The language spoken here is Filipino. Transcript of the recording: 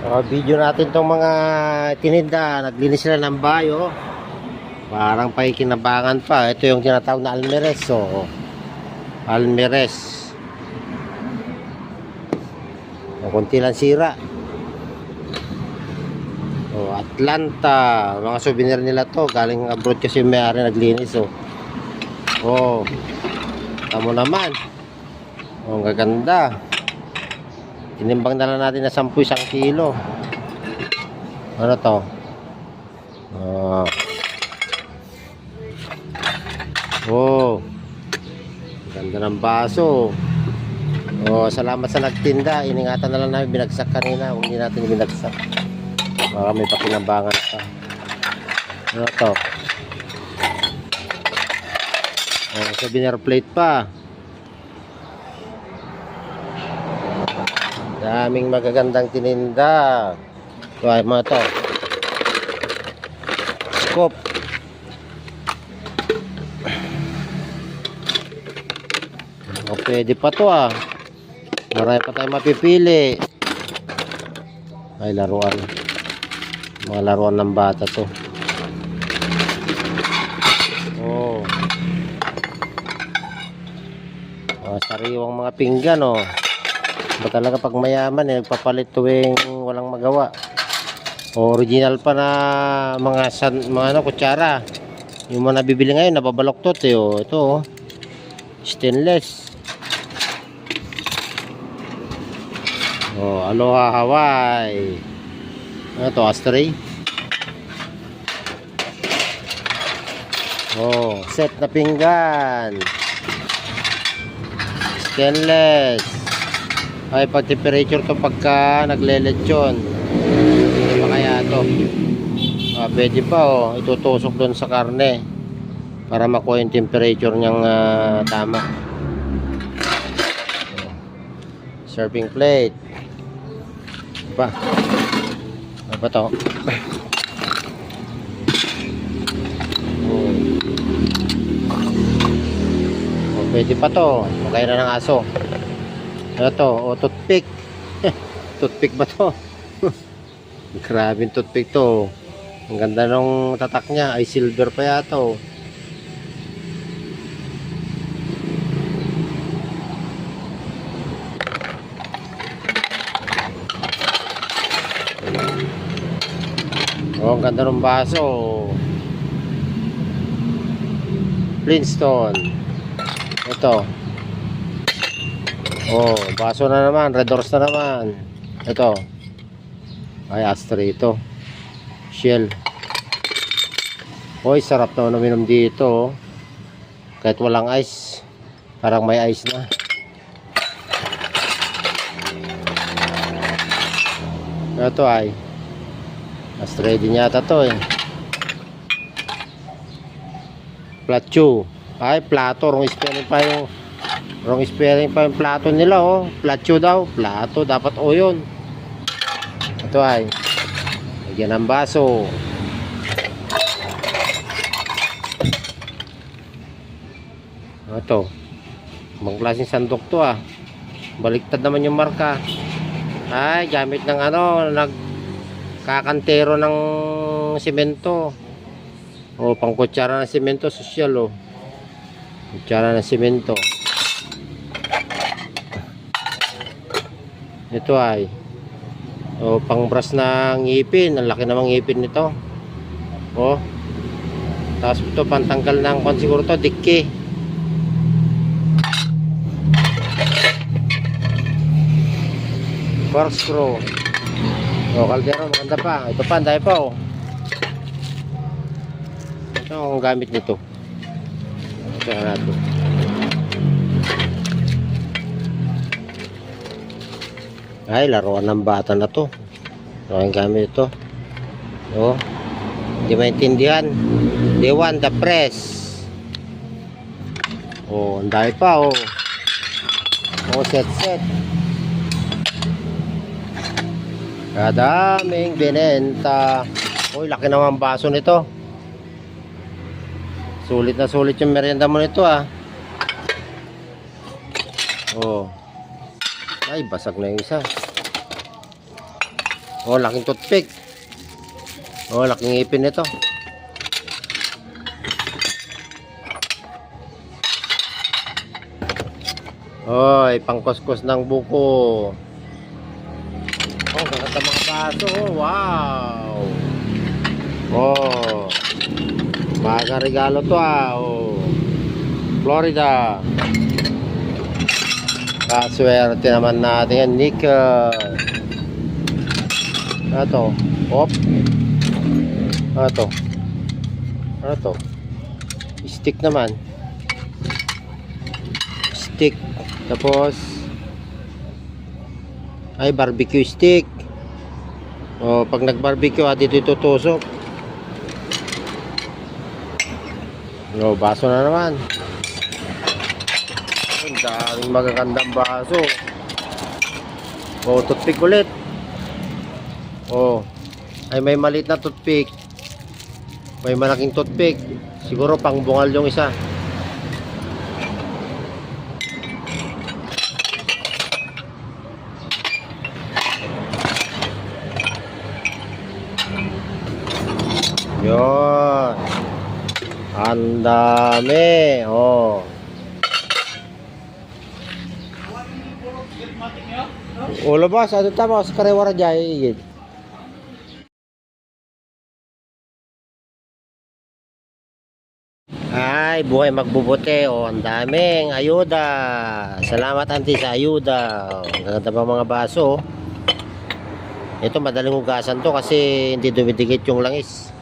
Video natin tong mga tininda. Naglinis sila ng bayo. Parang pakikinabangan pa. Ito yung tinatawag na Almeres. So, Almeres. Kunti lang sira. Atlanta. Mga souvenir nila to. Galing abroad kasi may-ari naglinis. Tamo naman. Ang gaganda. Tinimbang na lang natin na 10 isang kilo. Ano to? Ganda ng baso. Salamat sa nagtinda. Iningatan na lang namin, binagsak kanina. Huwag hindi natin binagsak. Baka may pakinabangan pa. Ano to? Souvenir plate pa. Daming magagandang tininda. Ito ay mga to. Scoop. Pwede pa to ah. Marami pa tayong mapipili. Ay, laruan. Mga laruan ng bata to. Sariwang mga pinggan ba talaga pag mayaman nagpapalit tuwing walang magawa. Original pa na mga kutsara. Yung mga nabibili ngayon nababaloktot ito stainless. Aloha Hawaii. Ano to, ashtray? Set na pinggan. Stainless. Ay, pag temperature to pagka naglelechon. Ano pa kaya to? Pwede pa itutusok doon sa karne para makuha yung temperature niyang tama. Serving plate. Ano ba to? Pwede pa to. Magkaya na ng aso. Ano to? Toothpick. Toothpick ba to? Grabe yung toothpick to. Ang ganda nung tatak niya. Ay silver pa yata ang ganda ng baso. Flintstone. Ito. Baso na naman, red doors na naman. Ito. Ay, ashtray ito. Shell. Sarap na uminom dito. Kahit walang ice. Parang may ice na. Ito ay ashtray din yata to Plato. Ay, plato. Wrong spelling pa yung plato nila Plato daw. Plato. Dapat yun. Ito ay lagyan ng baso. Ito. Ibang klaseng sandok to Baliktad naman yung marka. Ay, gamit ng nagkakantero ng simento. Pang kutsara ng simento, sosyal kutsara ng simento. Ito ay pang brush ng ngipin. Ang laki namang ngipin nito. Tapos ito pantanggal ng siguro to, dikki. Corkscrew. Kaldero, maganda pa. Ito pa, dahil pa Ito ang gamit nito. Ito na natin. Ay, laruan ng bata na to. Ang gamit ito. Hindi maintindihan. Day 1, the press. Ang dahil pa set. Kadaming binenta. Laki naman baso nito. Sulit na sulit yung merienda mo nito Ay, basag na yung isa. Oh, laking toothpick. Oh, laking ipin nito. Oy, pangkuskus ng buko. Oh, ganda mga baso. Oh, wow. Oh. Baga regalo to ah. Oh. Florida. Kaswerte naman natin yan. Nickel. Ano to? Op. Ano to? Ano to? Stick naman. Stick. Tapos ay barbecue stick. O pag nag-barbecue dito itutusok. O baso na naman. Ang daming magagandang baso. O toothpick ulit. O ay may maliit na toothpick. May malaking toothpick. Siguro pang bungal yung isa. Yun. Ang dami. Oh. Ulo ba? Sa ito tama. Sa karewara dyan. Ay, buhay magbubuti. Oh, ang daming ayuda. Salamat auntie sa ayuda. Oh, ang ganda pa mga baso. Ito madaling hugasan to kasi hindi dumidikit yung langis.